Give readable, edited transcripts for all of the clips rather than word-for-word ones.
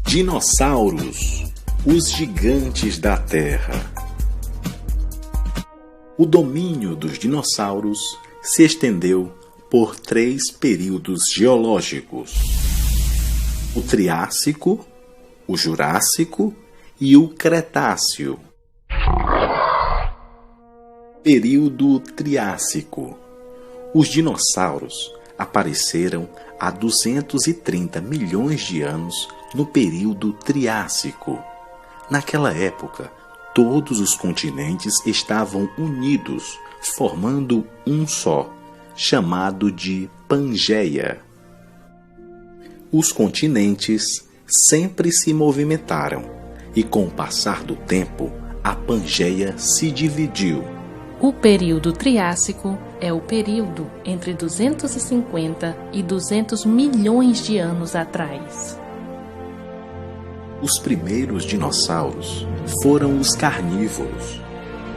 Dinossauros, os gigantes da Terra. O domínio dos dinossauros se estendeu por 3 períodos geológicos: o Triássico, o Jurássico e o Cretáceo. Período Triássico. Os dinossauros apareceram há 230 milhões de anos no período Triássico. Naquela época, todos os continentes estavam unidos, formando um só, chamado de Pangeia. Os continentes sempre se movimentaram e, com o passar do tempo, a Pangeia se dividiu. O período Triássico é o período entre 250 e 200 milhões de anos atrás. Os primeiros dinossauros foram os carnívoros.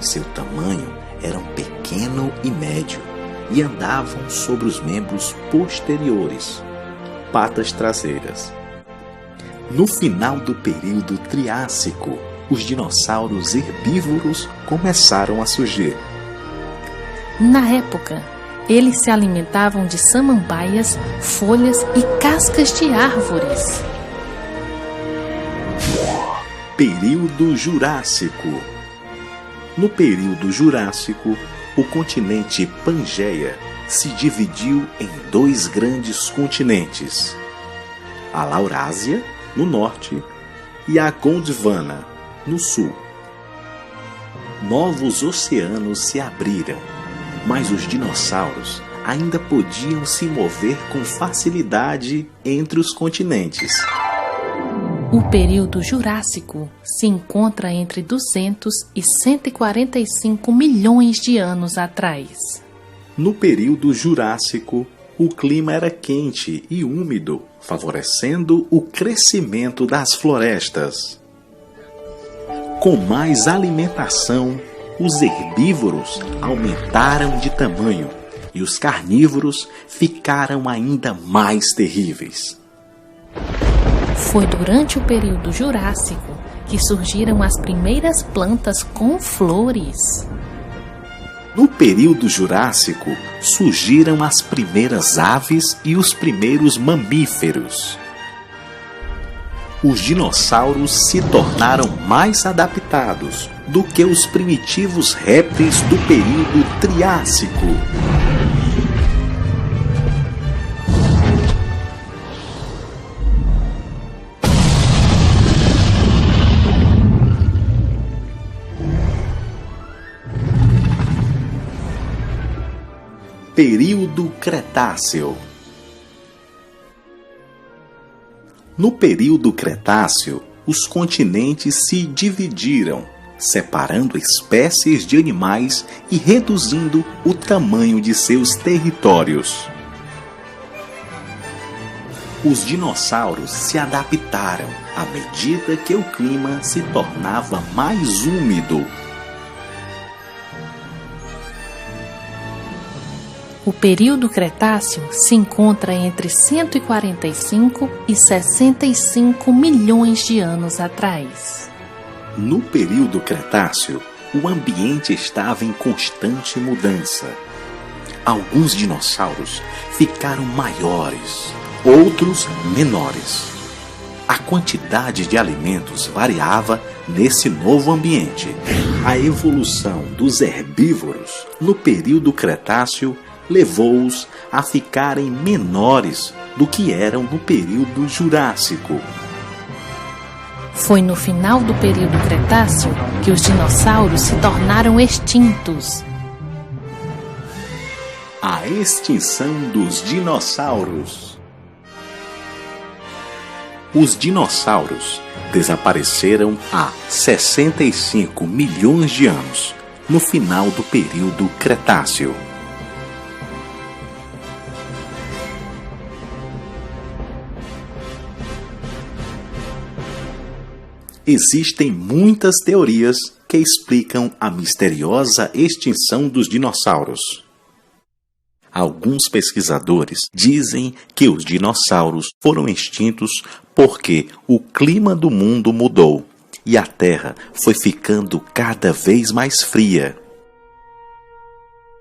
Seu tamanho era pequeno e médio e andavam sobre os membros posteriores, patas traseiras. No final do período Triássico, os dinossauros herbívoros começaram a surgir. Na época, eles se alimentavam de samambaias, folhas e cascas de árvores. Período Jurássico. No período Jurássico, o continente Pangeia se dividiu em 2 grandes continentes: a Laurásia, no norte, e a Gondwana, no sul. Novos oceanos se abriram, mas os dinossauros ainda podiam se mover com facilidade entre os continentes. O período Jurássico se encontra entre 200 e 145 milhões de anos atrás. No período Jurássico, o clima era quente e úmido, favorecendo o crescimento das florestas. Com mais alimentação, os herbívoros aumentaram de tamanho e os carnívoros ficaram ainda mais terríveis. Foi durante o período Jurássico que surgiram as primeiras plantas com flores. No período Jurássico, surgiram as primeiras aves e os primeiros mamíferos. Os dinossauros se tornaram mais adaptados do que os primitivos répteis do período Triássico. Período Cretáceo. No período Cretáceo, os continentes se dividiram, separando espécies de animais e reduzindo o tamanho de seus territórios. Os dinossauros se adaptaram à medida que o clima se tornava mais úmido. O período Cretáceo se encontra entre 145 e 65 milhões de anos atrás. No período Cretáceo, o ambiente estava em constante mudança. Alguns dinossauros ficaram maiores, outros menores. A quantidade de alimentos variava nesse novo ambiente. A evolução dos herbívoros no período Cretáceo levou-os a ficarem menores do que eram no período Jurássico. Foi no final do período Cretáceo que os dinossauros se tornaram extintos. A extinção dos dinossauros. Os dinossauros desapareceram há 65 milhões de anos, no final do período Cretáceo. Existem muitas teorias que explicam a misteriosa extinção dos dinossauros. Alguns pesquisadores dizem que os dinossauros foram extintos porque o clima do mundo mudou e a Terra foi ficando cada vez mais fria.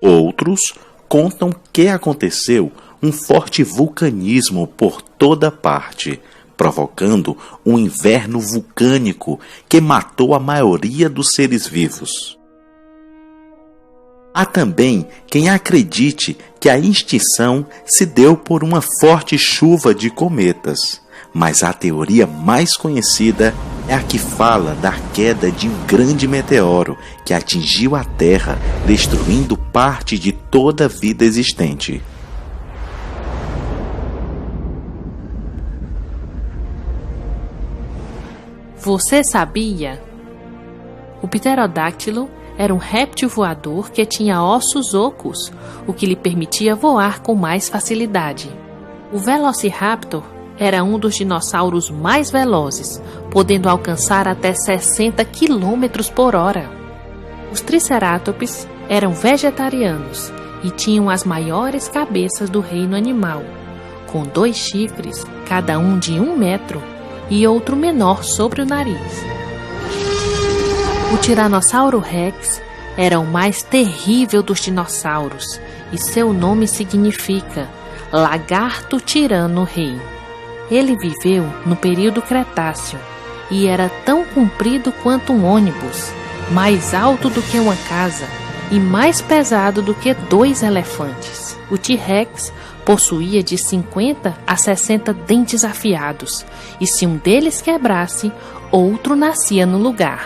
Outros contam que aconteceu um forte vulcanismo por toda parte, provocando um inverno vulcânico que matou a maioria dos seres vivos. Há também quem acredite que a extinção se deu por uma forte chuva de cometas, mas a teoria mais conhecida é a que fala da queda de um grande meteoro que atingiu a Terra, destruindo parte de toda a vida existente. Você sabia? O pterodáctilo era um réptil voador que tinha ossos ocos, o que lhe permitia voar com mais facilidade. O Velociraptor era um dos dinossauros mais velozes, podendo alcançar até 60 km por hora. Os Triceratops eram vegetarianos e tinham as maiores cabeças do reino animal, com 2 chifres, cada um de 1 metro, e outro menor sobre o nariz. O Tiranossauro Rex era o mais terrível dos dinossauros e seu nome significa Lagarto Tirano Rei. Ele viveu no período Cretáceo e era tão comprido quanto um ônibus, mais alto do que uma casa e mais pesado do que 2 elefantes. O T-Rex possuía de 50 a 60 dentes afiados, e se um deles quebrasse, outro nascia no lugar.